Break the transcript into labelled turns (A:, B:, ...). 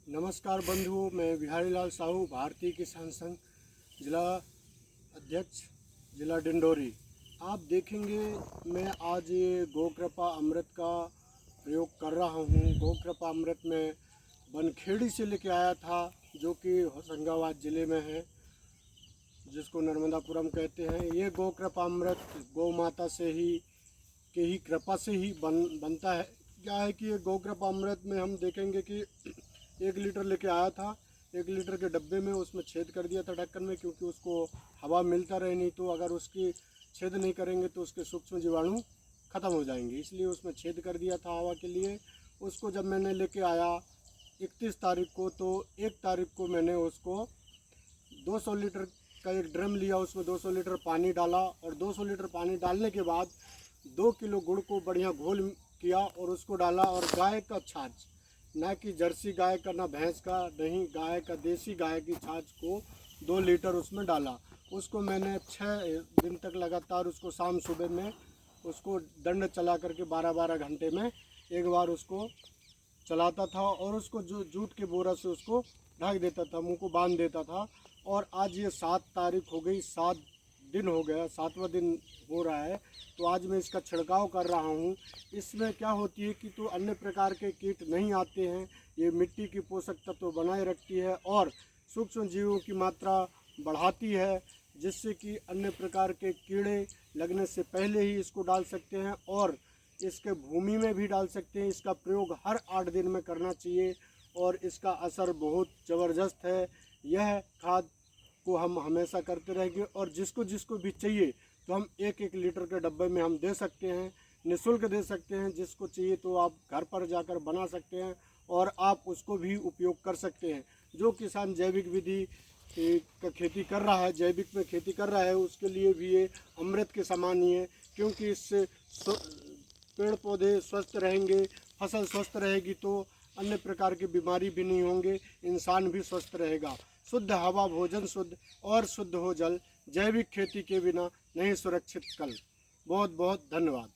A: नमस्कार बंधुओं, मैं बिहारी लाल साहू, भारतीय किसान संघ जिला अध्यक्ष, जिला डिंडोरी। आप देखेंगे मैं आज ये गोकृपा अमृत का प्रयोग कर रहा हूँ। गोकृपा अमृत में बनखेड़ी से लेके आया था, जो कि होशंगाबाद ज़िले में है, जिसको नर्मदापुरम कहते हैं। ये गोकृपा अमृत गौ माता से ही कृपा से ही बनता है। क्या है कि ये गोकृपा अमृत में हम देखेंगे कि 1 लीटर लेके आया था। 1 लीटर के डब्बे में उसमें छेद कर दिया था ढक्कन में, क्योंकि उसको हवा मिलता रहे, नहीं तो अगर उसकी छेद नहीं करेंगे तो उसके सूक्ष्म जीवाणु ख़त्म हो जाएंगे। इसलिए उसमें छेद कर दिया था हवा के लिए। उसको जब मैंने लेके आया 31 तारीख को, तो 1 तारीख को मैंने उसको 200 लीटर का एक ड्रम लिया, उसमें 200 लीटर पानी डाला, और 200 लीटर पानी डालने के बाद 2 किलो गुड़ को बढ़िया घोल किया और उसको डाला। और गाय का छाछ, ना कि जर्सी गाय का, ना भैंस का, नहीं, गाय का, देसी गाय की छाछ को 2 लीटर उसमें डाला। उसको मैंने 6 दिन तक लगातार उसको शाम सुबह में उसको दंड चला करके 12-12 घंटे में एक बार उसको चलाता था, और उसको जो जूट के बोरा से उसको ढक देता था, मुंह को बांध देता था। और आज ये 7 तारीख हो गई, 7 दिन हो गया, 7वां दिन हो रहा है। तो आज मैं इसका छिड़काव कर रहा हूँ। इसमें क्या होती है कि तो अन्य प्रकार के कीट नहीं आते हैं। ये मिट्टी की पोषक तत्व बनाए रखती है और सूक्ष्म जीवों की मात्रा बढ़ाती है, जिससे कि अन्य प्रकार के कीड़े लगने से पहले ही इसको डाल सकते हैं, और इसके भूमि में भी डाल सकते हैं। इसका प्रयोग हर 8 दिन में करना चाहिए और इसका असर बहुत ज़बरदस्त है। यह खाद को हम हमेशा करते रहेंगे, और जिसको जिसको भी चाहिए तो हम 1-1 लीटर के डब्बे में हम दे सकते हैं, निःशुल्क दे सकते हैं। जिसको चाहिए तो आप घर पर जाकर बना सकते हैं और आप उसको भी उपयोग कर सकते हैं। जो किसान जैविक विधि का खेती कर रहा है, जैविक में खेती कर रहा है, उसके लिए भी ये अमृत के समान ही है, क्योंकि इससे पेड़ पौधे स्वस्थ रहेंगे, फसल स्वस्थ रहेगी, तो अन्य प्रकार की बीमारी भी नहीं होंगे, इंसान भी स्वस्थ रहेगा। शुद्ध हवा, भोजन शुद्ध, और शुद्ध हो जल। जैविक खेती के बिना नहीं सुरक्षित कल। बहुत बहुत धन्यवाद।